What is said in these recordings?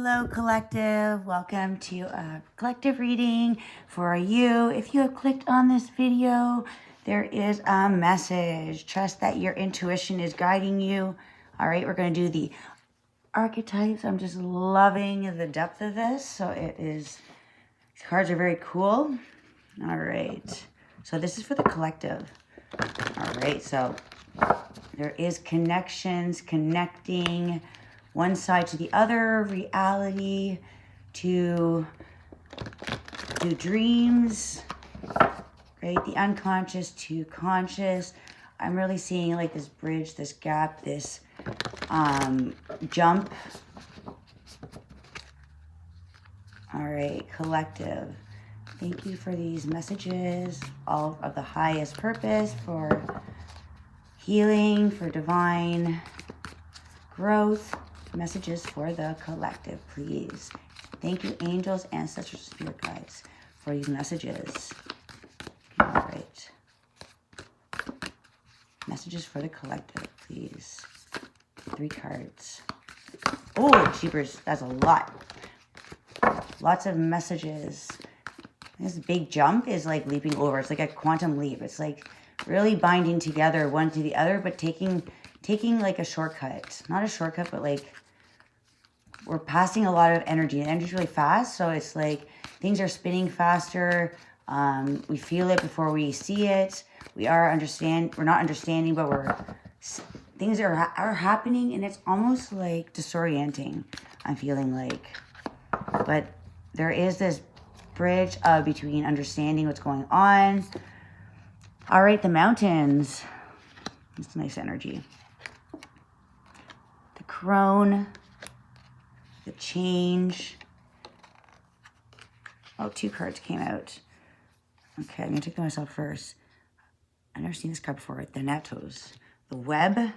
Hello, collective. Welcome to a collective reading for you. If you have clicked on this video, there is a message. Trust that your intuition is guiding you. All right, we're going to do the archetypes. I'm just loving the depth of this. So these cards are very cool. All right. So this is for the collective. All right. So there is connections, connecting one side to the other, reality to dreams, right? The unconscious to conscious. I'm really seeing like this bridge, this gap, this jump. All right, collective. Thank you for these messages, all of the highest purpose for healing, for divine growth. Messages for the collective, please. Thank you, angels, ancestors, spirit guides, for these messages. All right. Messages for the collective, please. 3 cards. Oh, jeepers, that's a lot. Lots of messages. This big jump is like leaping over. It's like a quantum leap. It's like really binding together one to the other, but taking like a shortcut. Not a shortcut, but like we're passing a lot of energy. The energy's really fast, so it's like things are spinning faster. We feel it before we see it. We're not understanding, but things are happening, and it's almost like disorienting. I'm feeling like, but there is this bridge between understanding what's going on. All right, the mountains. It's nice energy. The crone. The change. Oh, 2 cards came out. Okay, I'm going to take myself first. I've never seen this card before. The Thanatos. The web.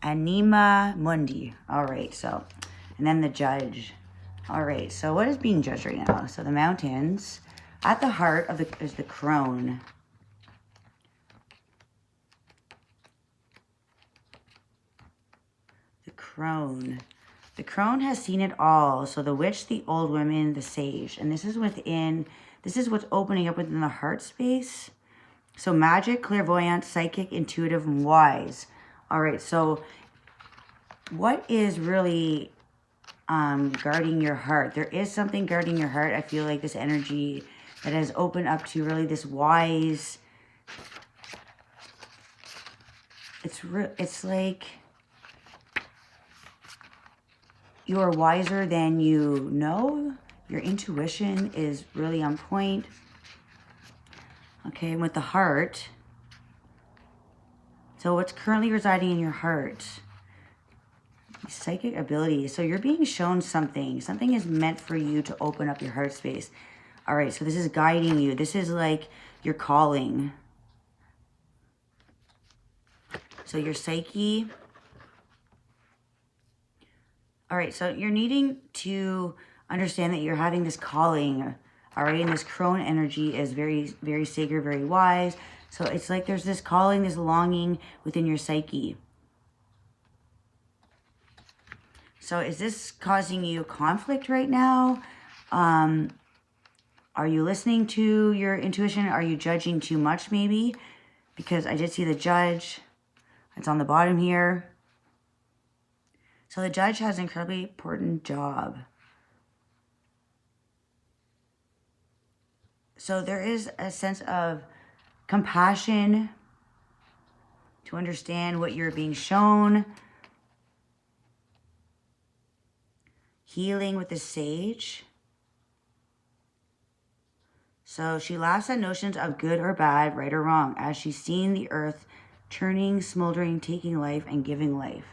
Anima Mundi. All right, so, and then the judge. All right, so what is being judged right now? So the mountains. At the heart of is the crone. Crone. The crone has seen it all. So the witch, the old woman, the sage. And this is what's opening up within the heart space. So magic, clairvoyant, psychic, intuitive, and wise. All right, so what is really guarding your heart? There is something guarding your heart. I feel like this energy that has opened up to really this wise. It's like you are wiser than you know. Your intuition is really on point. Okay, and with the heart. So what's currently residing in your heart? Psychic ability. So you're being shown something. Something is meant for you to open up your heart space. All right, so this is guiding you. This is like your calling. So your psyche. All right, so you're needing to understand that you're having this calling, all right? And this crone energy is very, very sacred, very wise. So it's like there's this calling, this longing within your psyche. So is this causing you conflict right now? Are you listening to your intuition? Are you judging too much maybe? Because I did see the judge. It's on the bottom here. So the judge has an incredibly important job. So there is a sense of compassion to understand what you're being shown. Healing with the sage. So she laughs at notions of good or bad, right or wrong, as she's seen the earth turning, smoldering, taking life, and giving life.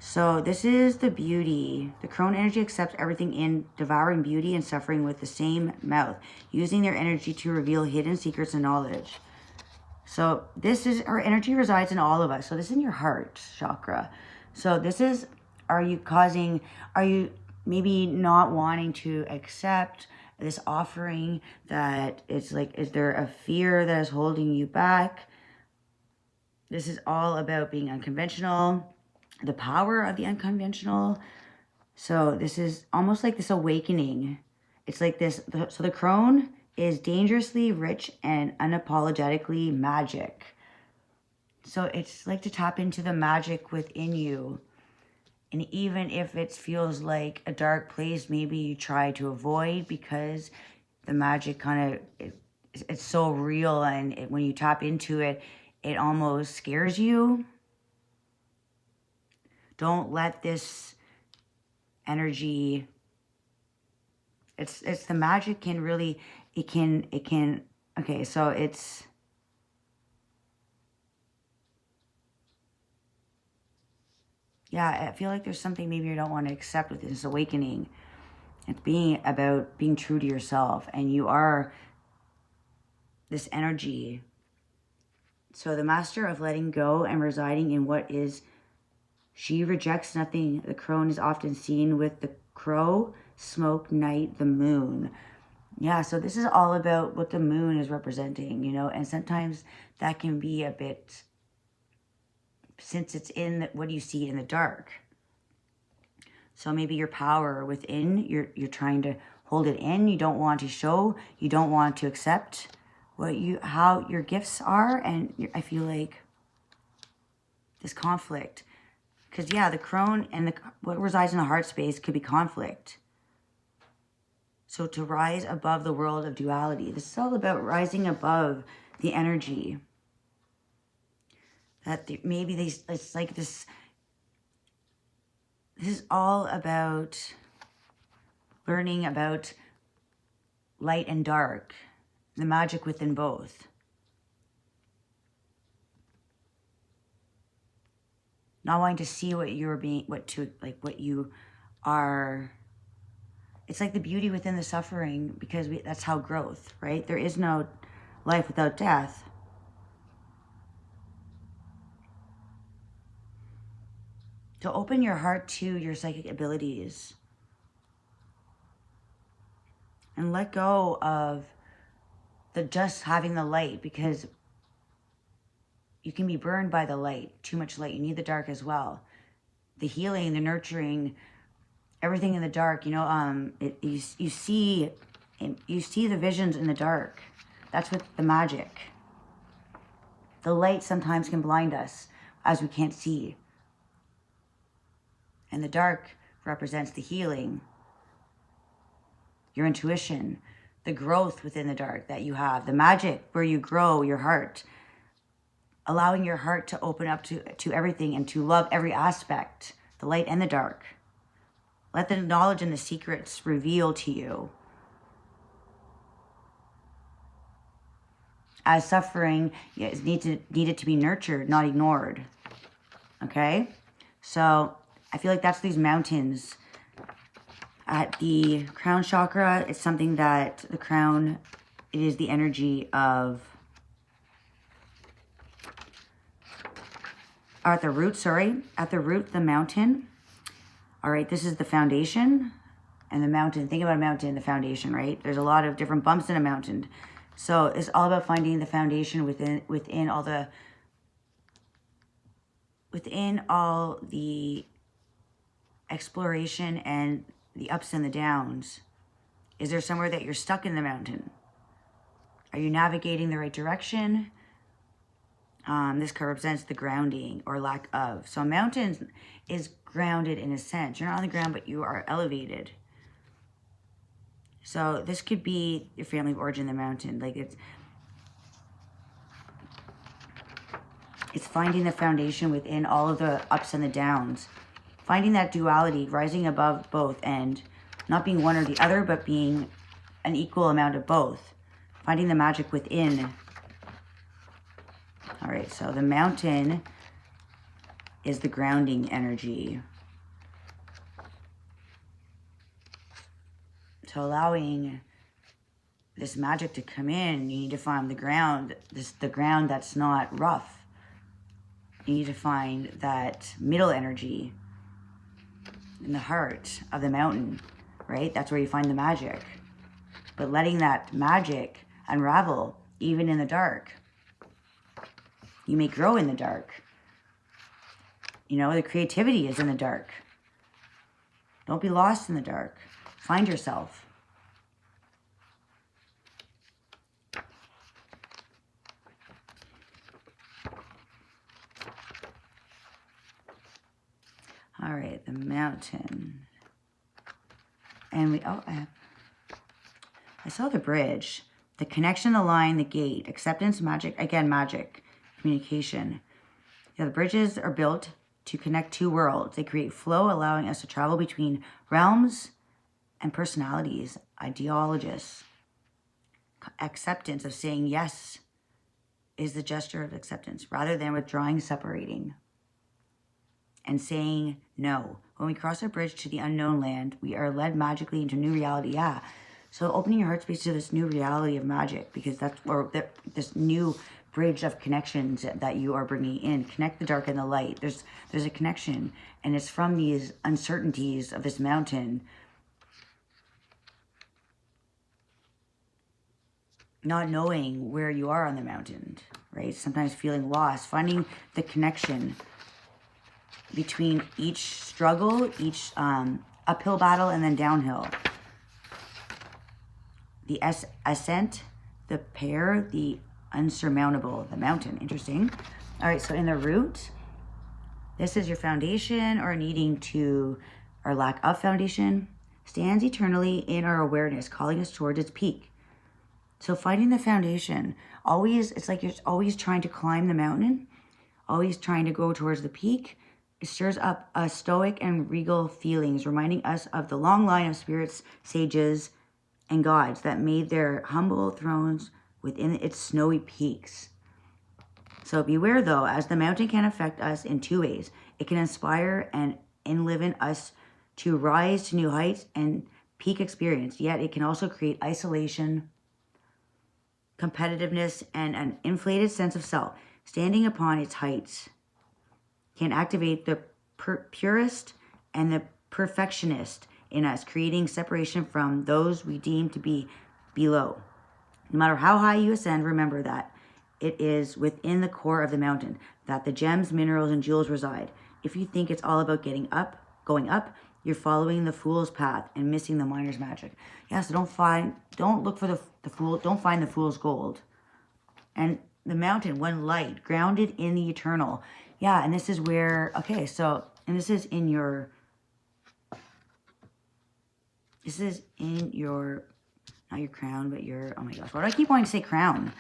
So this is the beauty. The crone energy accepts everything in, devouring beauty and suffering with the same mouth, using their energy to reveal hidden secrets and knowledge. So this is, our energy resides in all of us. So this is in your heart chakra. So this is, are you maybe not wanting to accept this offering that it's like, is there a fear that is holding you back? This is all about being unconventional. the power of the unconventional. So this is almost like this awakening. It's like this. So the crone is dangerously rich and unapologetically magic. So it's like to tap into the magic within you. And even if it feels like a dark place, maybe you try to avoid, because the magic kind of, it's so real. And when you tap into it, it almost scares you. Don't let this energy, it's the magic can really, it can, okay, so it's, yeah, I feel like there's something maybe you don't want to accept with this awakening. It's about being true to yourself, and you are this energy. So the master of letting go and residing in what is, she rejects nothing. The crone is often seen with the crow, smoke, night, the moon. Yeah, so this is all about what the moon is representing, you know, and sometimes that can be a bit, since it's in what you see in the dark. So maybe your power within, you're trying to hold it in. You don't want to show, you don't want to accept how your gifts are. And I feel like this conflict, because yeah, the crone and what resides in the heart space could be conflict. So to rise above the world of duality, this is all about rising above the energy. That maybe it's like this is all about learning about light and dark, the magic within both. Not wanting to see what you are. It's like the beauty within the suffering, because that's how growth, right? There is no life without death. To open your heart to your psychic abilities. And let go of just having the light, because you can be burned by the light, too much light. You need the dark as well. The healing, the nurturing, everything in the dark, you know, you see the visions in the dark. That's what the magic. The light sometimes can blind us as we can't see. And the dark represents the healing, your intuition, the growth within the dark that you have, the magic where you grow your heart, allowing your heart to open up to everything and to love every aspect, the light and the dark. Let the knowledge and the secrets reveal to you. As suffering is needed to be nurtured, not ignored. Okay? So I feel like that's these mountains. At the crown chakra, it's something that the crown, it is the energy of, at the root, the mountain. All right, this is the foundation, and the mountain, think about a mountain, the foundation, right? There's a lot of different bumps in a mountain. So it's all about finding the foundation within all the exploration and the ups and the downs. Is there somewhere that you're stuck in the mountain? Are you navigating the right direction? This card represents the grounding or lack of. So mountains is grounded in a sense. You're not on the ground, but you are elevated. So this could be your family of origin, the mountain. Like it's finding the foundation within all of the ups and the downs. Finding that duality, rising above both, and not being one or the other, but being an equal amount of both. Finding the magic within. All right, so the mountain is the grounding energy. So allowing this magic to come in, you need to find the ground, the ground that's not rough. You need to find that middle energy in the heart of the mountain, right? That's where you find the magic. But letting that magic unravel, even in the dark. You may grow in the dark. You know, the creativity is in the dark. Don't be lost in the dark. Find yourself. All right, the mountain. And we, oh, I saw the bridge. The connection, the line, the gate, acceptance, magic, again, magic, communication. Yeah, the bridges are built to connect two worlds. They create flow, allowing us to travel between realms and personalities, ideologists. Acceptance of saying yes is the gesture of acceptance, rather than withdrawing, separating, and saying no. When we cross a bridge to the unknown land, we are led magically into new reality. Yeah. So opening your heart space to this new reality of magic, because that's where this new bridge of connections that you are bringing in. Connect the dark and the light. There's a connection, and it's from these uncertainties of this mountain. Not knowing where you are on the mountain, right? Sometimes feeling lost, finding the connection between each struggle, each uphill battle, and then downhill. The ascent, the pair, the unsurmountable, the mountain. Interesting. All right, so in the root, this is your foundation or needing to, or lack of foundation, stands eternally in our awareness, calling us towards its peak. So finding the foundation, always, it's like you're always trying to climb the mountain, always trying to go towards the peak. It stirs up stoic and regal feelings, reminding us of the long line of spirits, sages, and gods that made their humble thrones within its snowy peaks. So beware, though, as the mountain can affect us in two ways. It can inspire and enliven us to rise to new heights and peak experience, yet it can also create isolation, competitiveness, and an inflated sense of self. Standing upon its heights can activate the purist and the perfectionist in us, creating separation from those we deem to be below. No matter how high you ascend, remember that it is within the core of the mountain that the gems, minerals, and jewels reside. If you think it's all about going up, you're following the fool's path and missing the miner's magic. Yeah, so don't look for the fool, don't find the fool's gold. And the mountain, one light, grounded in the eternal. Yeah, and this is where, okay, so, and this is in your, not your crown, but your, oh my gosh, why do I keep wanting to say crown?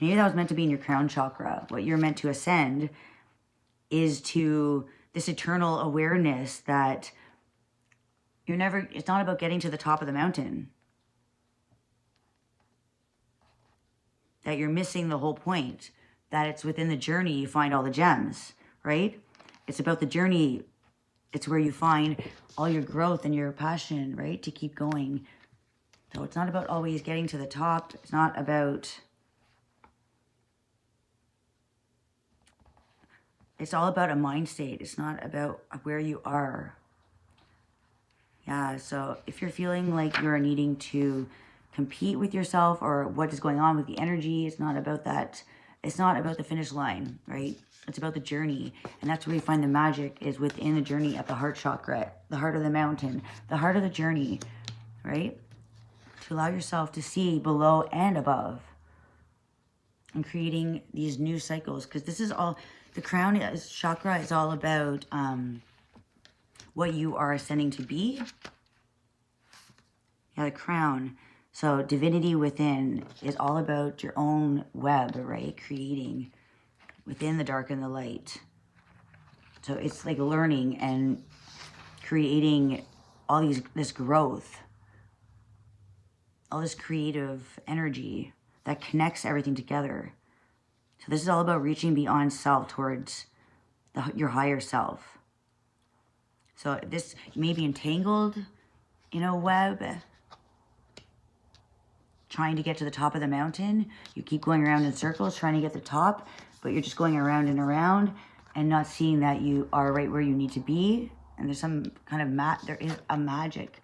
Maybe that was meant to be in your crown chakra. What you're meant to ascend is to this eternal awareness that it's not about getting to the top of the mountain. That you're missing the whole point. That it's within the journey you find all the gems, right? It's about the journey. It's where you find all your growth and your passion, right? To keep going. So it's not about always getting to the top. It's not about... It's all about a mind state. It's not about where you are. Yeah, so if you're feeling like you're needing to compete with yourself or what is going on with the energy, it's not about that. It's not about the finish line, right? It's about the journey. And that's where you find the magic, is within the journey at the heart chakra, the heart of the mountain, the heart of the journey, right? To allow yourself to see below and above and creating these new cycles. Because this is all, the crown chakra is all about what you are ascending to be. Yeah, the crown. So divinity within is all about your own web, right? Creating within the dark and the light. So it's like learning and creating all this growth, all this creative energy that connects everything together. So this is all about reaching beyond self towards your higher self. So this, you may be entangled in a web, trying to get to the top of the mountain. You keep going around in circles trying to get to the top, but you're just going around and around and not seeing that you are right where you need to be. And there's some kind of there is a magic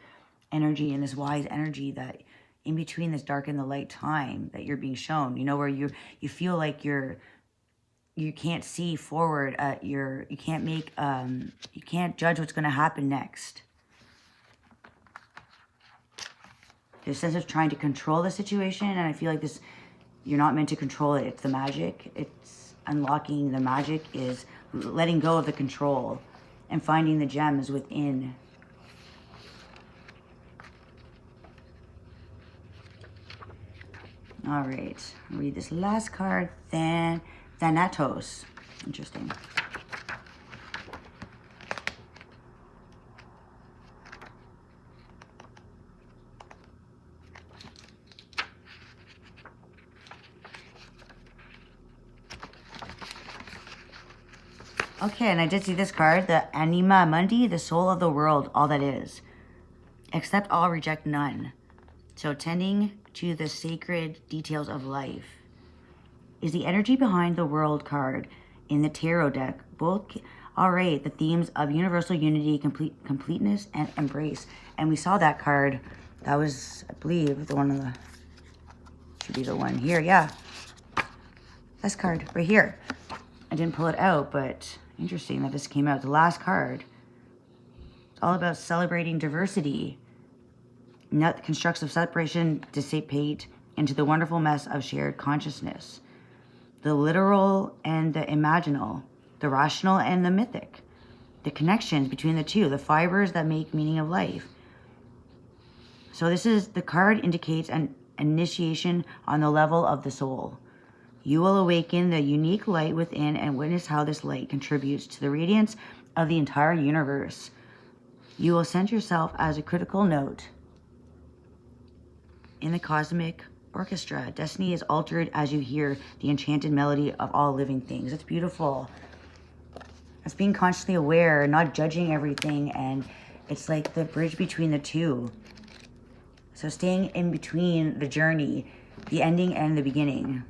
energy and this wise energy that in between this dark and the light time that you're being shown, you know, where you feel like you're you can't see forward. You can't make, you can't judge what's going to happen next. There's a sense of trying to control the situation, and I feel like this, you're not meant to control it. It's the magic. It's unlocking the magic, is letting go of the control and finding the gems within. All right, I'll read this last card, Thanatos. Interesting. Okay, and I did see this card, the Anima Mundi, the soul of the world, all that is. Accept all, reject none. So tending to the sacred details of life is the energy behind the world card in the tarot deck. Both alright, the themes of universal unity, completeness, and embrace. And we saw that card. That was, I believe, the one on the, should be the one here, yeah. This card right here. I didn't pull it out, but interesting that this came out. The last card. It's all about celebrating diversity. Not the constructs of separation dissipate into the wonderful mess of shared consciousness. The literal and the imaginal. The rational and the mythic. The connections between the two. The fibers that make meaning of life. So this is, the card indicates an initiation on the level of the soul. You will awaken the unique light within and witness how this light contributes to the radiance of the entire universe. You will sense yourself as a critical note in the cosmic orchestra. Destiny is altered as you hear the enchanted melody of all living things. It's beautiful. It's being consciously aware, not judging everything, and it's like the bridge between the two. So staying in between the journey, the ending and the beginning.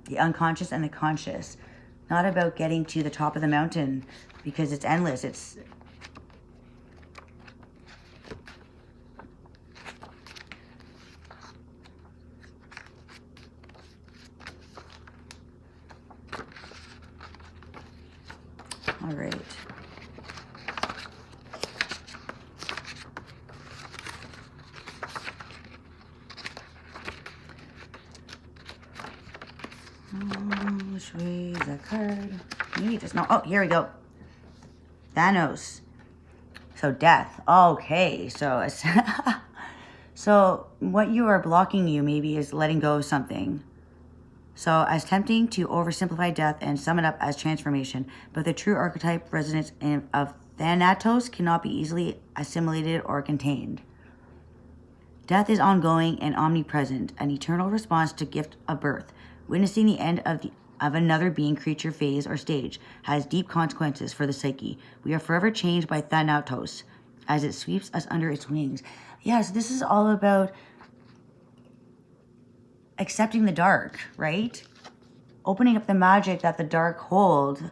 The unconscious and the conscious. Not about getting to the top of the mountain because it's endless. It's all right. Which way is that card? Maybe just no. Oh, here we go. Thanos. So death. Okay, so so what you are blocking you maybe is letting go of something. So as tempting to oversimplify death and sum it up as transformation, but the true archetype resonance of Thanatos cannot be easily assimilated or contained. Death is ongoing and omnipresent, an eternal response to gift of birth. Witnessing the end of another being, creature, phase, or stage has deep consequences for the psyche. We are forever changed by Thanatos as it sweeps us under its wings. Yes, this is all about accepting the dark, right? Opening up the magic that the dark holds,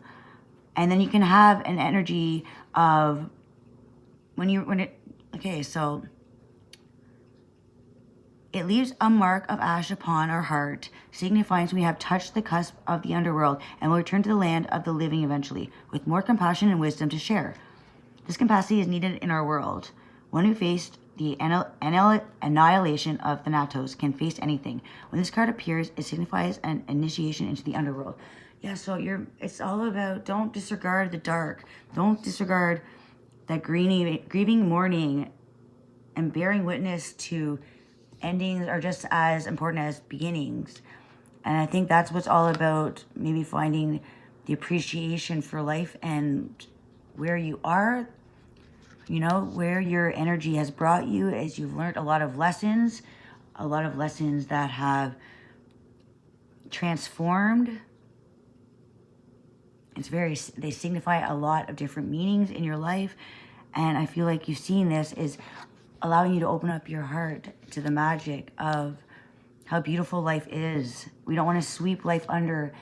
and then you can have an energy of okay, so it leaves a mark of ash upon our heart, signifying we have touched the cusp of the underworld and will return to the land of the living eventually, with more compassion and wisdom to share. This capacity is needed in our world. One who faced the annihilation of Thanatos can face anything. When this card appears, it signifies an initiation into the underworld. Yeah, so it's all about, don't disregard the dark. Don't disregard that grieving mourning and bearing witness to endings are just as important as beginnings. And I think that's what's all about, maybe finding the appreciation for life and where you are, you know, where your energy has brought you as you've learned a lot of lessons that have transformed. They signify a lot of different meanings in your life. And I feel like you've seen this is allowing you to open up your heart to the magic of how beautiful life is. We don't want to sweep life under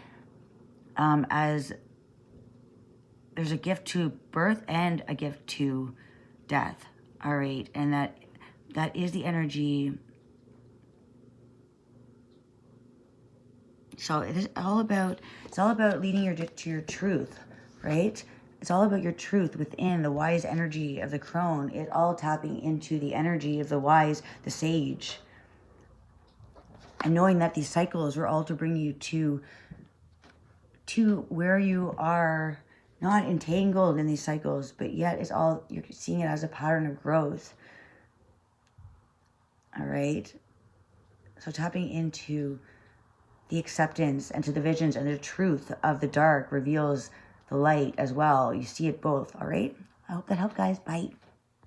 as there's a gift to birth and a gift to death. All right. And that is the energy. So it's all about leading to your truth, right? It's all about your truth within the wise energy of the crone. It's all tapping into the energy of the wise, the sage. And knowing that these cycles were all to bring you to where you are not entangled in these cycles, but yet it's all, you're seeing it as a pattern of growth. All right. So tapping into the acceptance and to the visions and the truth of the dark reveals the light as well. You see it both. All right. I hope that helped, guys. Bye.